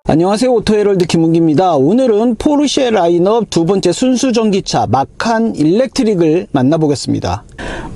안녕하세요, 오토헤럴드 김은기입니다. 오늘은 포르쉐 라인업 두 번째 순수 전기차 마칸 일렉트릭을 만나보겠습니다.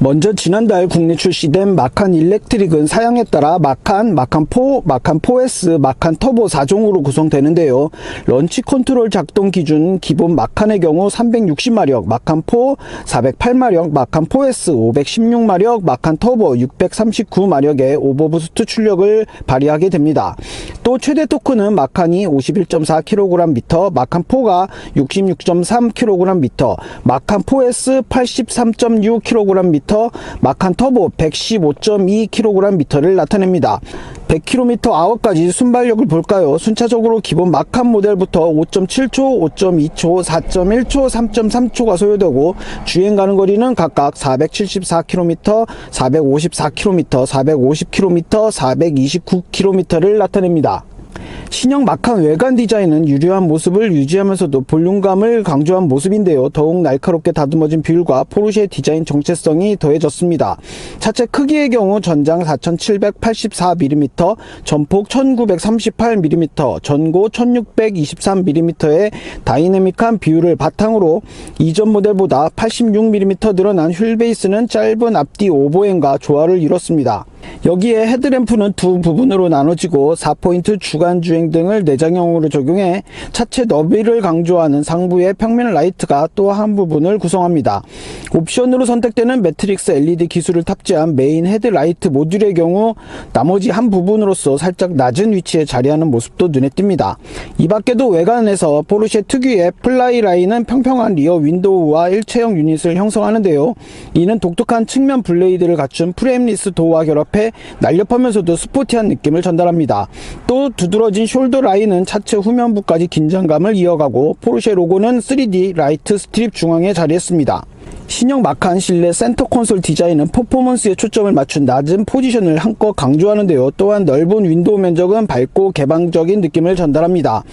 먼저 지난달 국내 출시된 마칸 일렉트릭은 사양에 따라 마칸, 마칸4, 마칸4S, 마칸 터보 4종으로 구성되는데요. 런치 컨트롤 작동 기준 기본 마칸의 경우 360마력, 마칸4 408마력, 마칸4S 516마력, 마칸 터보 639마력의 오버부스트 출력을 발휘하게 됩니다. 또 최대 토크는 마칸이 51.4kgm, 마칸4가 66.3kgm, 마칸4S 83.6kgm, 마칸 터보 115.2kgm를 나타냅니다. 100km/h까지 순발력을 볼까요? 순차적으로 기본 마칸 모델부터 5.7초, 5.2초, 4.1초, 3.3초가 소요되고 주행 가는 거리는 각각 474km, 454km, 450km, 429km를 나타냅니다. 신형 마칸 외관 디자인은 유려한 모습을 유지하면서도 볼륨감을 강조한 모습인데요. 더욱 날카롭게 다듬어진 비율과 포르쉐 디자인 정체성이 더해졌습니다. 차체 크기의 경우 전장 4784mm, 전폭 1938mm, 전고 1623mm의 다이내믹한 비율을 바탕으로 이전 모델보다 86mm 늘어난 휠베이스는 짧은 앞뒤 오버행과 조화를 이뤘습니다. 여기에 헤드램프는 두 부분으로 나눠지고 4포인트 주간 주행 등을 내장형으로 적용해 차체 너비를 강조하는 상부의 평면 라이트가 또 한 부분을 구성합니다. 옵션으로 선택되는 매트릭스 LED 기술을 탑재한 메인 헤드라이트 모듈의 경우 나머지 한 부분으로서 살짝 낮은 위치에 자리하는 모습도 눈에 띕니다. 이 밖에도 외관에서 포르쉐 특유의 플라이 라인은 평평한 리어 윈도우와 일체형 유닛을 형성하는데요. 이는 독특한 측면 블레이드를 갖춘 프레임리스 도어와 결합해 날렵하면서도 스포티한 느낌을 전달합니다. 또 두드러진 숄더 라인은 차체 후면부까지 긴장감을 이어가고 포르쉐 로고는 3D 라이트 스트립 중앙에 자리했습니다. 신형 마칸 실내 센터 콘솔 디자인은 퍼포먼스에 초점을 맞춘 낮은 포지션을 한껏 강조하는데요. 또한 넓은 윈도우 면적은 밝고 개방적인 느낌을 전달합니다.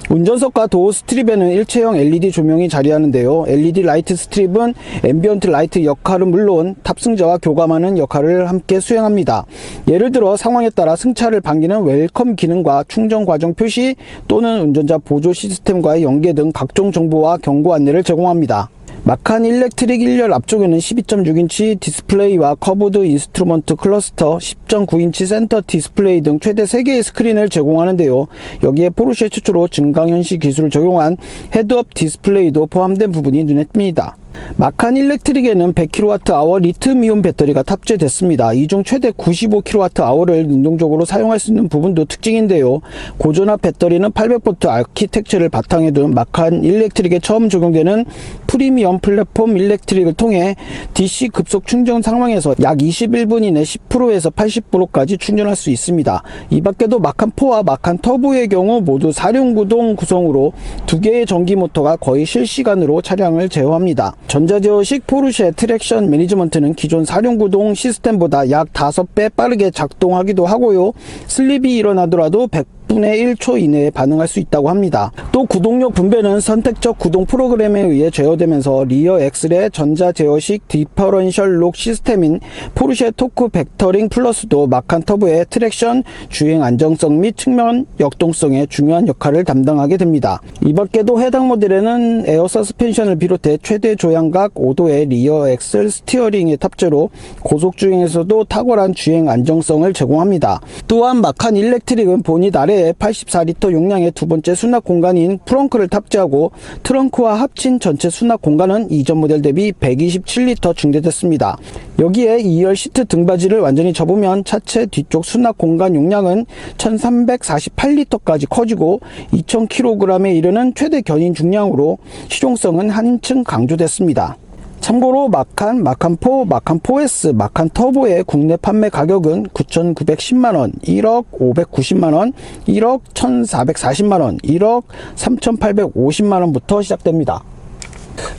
운전석과 도어 스트립에는 일체형 LED 조명이 자리하는데요. LED 라이트 스트립은 앰비언트 라이트 역할은 물론 탑승자와 교감하는 역할을 함께 수행합니다. 예를 들어 상황에 따라 승차를 반기는 웰컴 기능과 충전 과정 표시 또는 운전자 보조 시스템과의 연계 등 각종 정보와 경고 안내를 제공합니다. 마칸 일렉트릭 1열 앞쪽에는 12.6인치 디스플레이와 커브드 인스트루먼트 클러스터, 10.9인치 센터 디스플레이 등 최대 3개의 스크린을 제공하는데요. 여기에 포르쉐 최초로 증강현시 기술을 적용한 헤드업 디스플레이도 포함된 부분이 눈에 띕니다. 마칸 일렉트릭에는 100kWh 리튬이온 배터리가 탑재됐습니다. 이 중 최대 95kWh를 능동적으로 사용할 수 있는 부분도 특징인데요. 고전압 배터리는 800V 아키텍처를 바탕에 둔 마칸 일렉트릭에 처음 적용되는 프리미엄 플랫폼 일렉트릭을 통해 DC 급속 충전 상황에서 약 21분 이내 10%에서 80%까지 충전할 수 있습니다. 이 밖에도 마칸4와 마칸 터보의 경우 모두 4륜구동 구성으로 두 개의 전기 모터가 거의 실시간으로 차량을 제어합니다. 전자제어식 포르쉐 트랙션 매니지먼트는 기존 4륜구동 시스템보다 약 5배 빠르게 작동하기도 하고요. 슬립이 일어나더라도 100분의 1초 이내에 반응할 수 있다고 합니다. 또 구동력 분배는 선택적 구동 프로그램에 의해 제어되면서 리어 엑셀의 전자제어식 디퍼런셜 록 시스템인 포르쉐 토크 벡터링 플러스도 마칸 터보의 트랙션, 주행 안정성 및 측면 역동성에 중요한 역할을 담당하게 됩니다. 이 밖에도 해당 모델에는 에어 서스펜션을 비롯해 최대 조향각 5도의 리어 엑셀 스티어링의 탑재로 고속주행에서도 탁월한 주행 안정성을 제공합니다. 또한 마칸 일렉트릭은 보닛 아래에 84리터 용량의 두 번째 수납 공간인 프렁크를 탑재하고 트렁크와 합친 전체 수납 공간은 이전 모델 대비 127리터 증대됐습니다. 여기에 2열 시트 등받이를 완전히 접으면 차체 뒤쪽 수납 공간 용량은 1348리터까지 커지고 2000kg에 이르는 최대 견인 중량으로 실용성은 한층 강조됐습니다. 참고로 마칸, 마칸4, 마칸4S, 마칸 터보의 국내 판매 가격은 9,910만원, 1억 590만원, 1억 1,440만원, 1억 3,850만원부터 시작됩니다.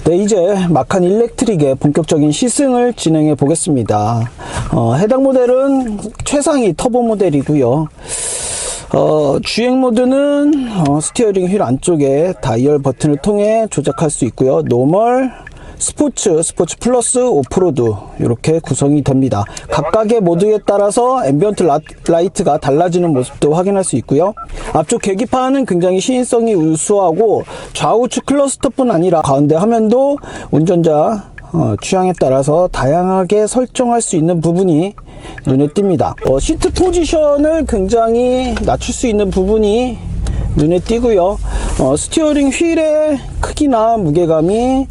네, 이제 마칸 일렉트릭의 본격적인 시승을 진행해 보겠습니다. 해당 모델은 최상위 터보 모델이고요. 주행 모드는 스티어링 휠 안쪽에 다이얼 버튼을 통해 조작할 수 있고요. 노멀, 스포츠, 스포츠 플러스, 오프로드 이렇게 구성이 됩니다. 각각의 모드에 따라서 앰비언트 라이트가 달라지는 모습도 확인할 수 있고요. 앞쪽 계기판은 굉장히 시인성이 우수하고 좌우측 클러스터뿐 아니라 가운데 화면도 운전자 취향에 따라서 다양하게 설정할 수 있는 부분이 눈에 띕니다. 시트 포지션을 굉장히 낮출 수 있는 부분이 눈에 띄고요. 스티어링 휠의 크기나 무게감이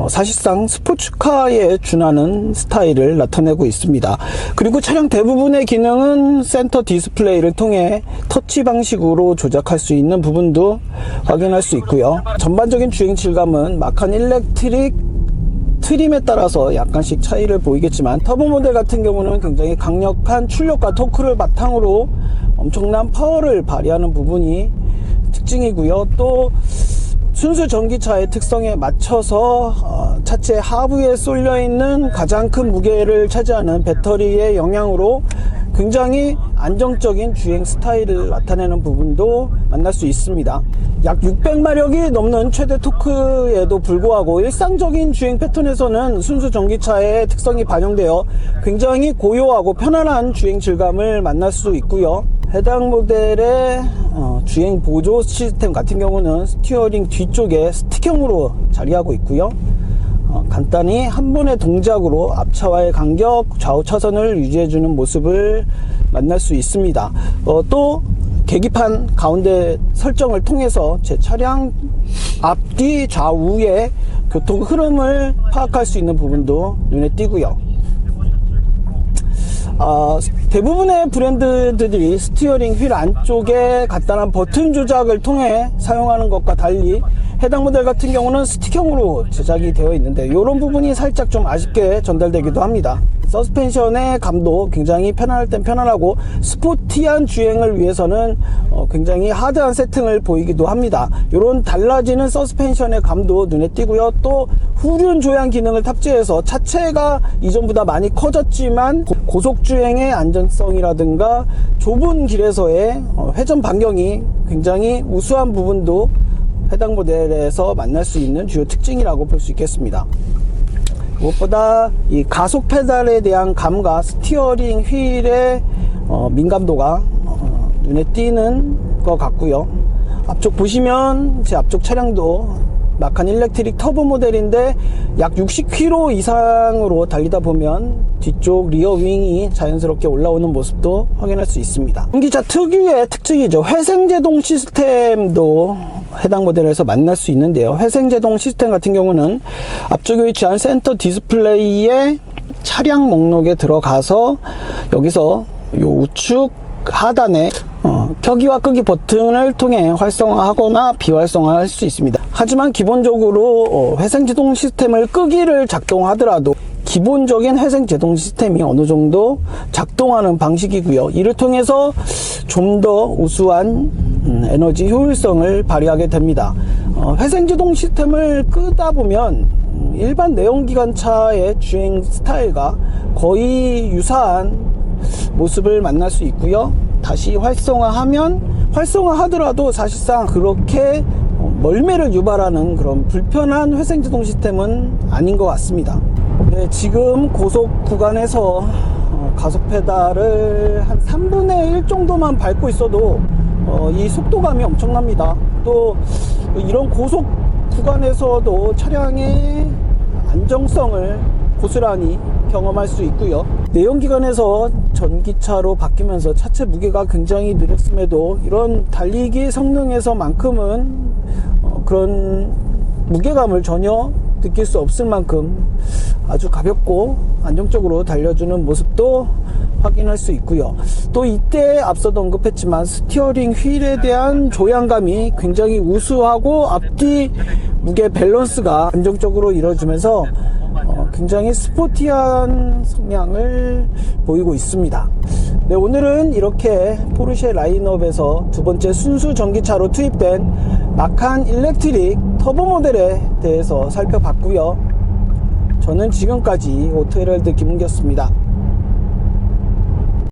사실상 스포츠카에 준하는 스타일을 나타내고 있습니다. 그리고 차량 대부분의 기능은 센터 디스플레이를 통해 터치 방식으로 조작할 수 있는 부분도 확인할 수 있고요. 전반적인 주행 질감은 마칸 일렉트릭 트림에 따라서 약간씩 차이를 보이겠지만 터보 모델 같은 경우는 굉장히 강력한 출력과 토크를 바탕으로 엄청난 파워를 발휘하는 부분이 특징이고요. 또 순수 전기차의 특성에 맞춰서 차체 하부에 쏠려 있는 가장 큰 무게를 차지하는 배터리의 영향으로 굉장히 안정적인 주행 스타일을 나타내는 부분도 만날 수 있습니다. 약 600마력이 넘는 최대 토크에도 불구하고 일상적인 주행 패턴에서는 순수 전기차의 특성이 반영되어 굉장히 고요하고 편안한 주행 질감을 만날 수 있고요. 해당 모델의 주행 보조 시스템 같은 경우는 스티어링 뒤쪽에 스틱형으로 자리하고 있고요. 간단히 한 번의 동작으로 앞차와의 간격, 좌우 차선을 유지해주는 모습을 만날 수 있습니다. 또 계기판 가운데 설정을 통해서 제 차량 앞뒤 좌우의 교통 흐름을 파악할 수 있는 부분도 눈에 띄고요. 대부분의 브랜드들이 스티어링 휠 안쪽에 간단한 버튼 조작을 통해 사용하는 것과 달리 해당 모델 같은 경우는 스틱형으로 제작이 되어 있는데 이런 부분이 살짝 좀 아쉽게 전달되기도 합니다. 서스펜션의 감도 굉장히 편안할 땐 편안하고 스포티한 주행을 위해서는 굉장히 하드한 세팅을 보이기도 합니다. 이런 달라지는 서스펜션의 감도 눈에 띄고요. 또 후륜 조향 기능을 탑재해서 차체가 이전보다 많이 커졌지만 고속주행의 안전성이라든가 좁은 길에서의 회전 반경이 굉장히 우수한 부분도 해당 모델에서 만날 수 있는 주요 특징이라고 볼 수 있겠습니다. 무엇보다 이 가속 페달에 대한 감과 스티어링 휠의 민감도가 눈에 띄는 것 같고요. 앞쪽 보시면 제 앞쪽 차량도 마칸 일렉트릭 터보 모델인데 약 60km 이상으로 달리다 보면 뒤쪽 리어 윙이 자연스럽게 올라오는 모습도 확인할 수 있습니다. 전기차 특유의 특징이죠. 회생제동 시스템도 해당 모델에서 만날 수 있는데요. 회생제동 시스템 같은 경우는 앞쪽에 위치한 센터 디스플레이의 차량 목록에 들어가서 여기서 요 우측 하단에 켜기와 끄기 버튼을 통해 활성화하거나 비활성화할 수 있습니다. 하지만 기본적으로 회생제동 시스템을 끄기를 작동하더라도 기본적인 회생제동 시스템이 어느 정도 작동하는 방식이고요. 이를 통해서 좀 더 우수한 에너지 효율성을 발휘하게 됩니다. 회생제동 시스템을 끄다 보면 일반 내연기관차의 주행 스타일과 거의 유사한 모습을 만날 수 있고요. 다시 활성화하더라도 사실상 그렇게 멀미를 유발하는 그런 불편한 회생제동 시스템은 아닌 것 같습니다. 네, 지금 고속 구간에서 가속 페달을 한 3분의 1 정도만 밟고 있어도 이 속도감이 엄청납니다. 또 이런 고속 구간에서도 차량의 안정성을 고스란히 경험할 수 있고요. 내연기관에서 전기차로 바뀌면서 차체 무게가 굉장히 느렸음에도 이런 달리기 성능에서만큼은 그런 무게감을 전혀 느낄 수 없을 만큼 아주 가볍고 안정적으로 달려주는 모습도 확인할 수 있고요. 또 이때 앞서도 언급했지만 스티어링 휠에 대한 조향감이 굉장히 우수하고 앞뒤 무게 밸런스가 안정적으로 이루어지면서 굉장히 스포티한 성향을 보이고 있습니다. 네, 오늘은 이렇게 포르쉐 라인업에서 두 번째 순수 전기차로 투입된 마칸 일렉트릭 터보 모델에 대해서 살펴봤고요. 저는 지금까지 오토헤럴드 김은기였습니다.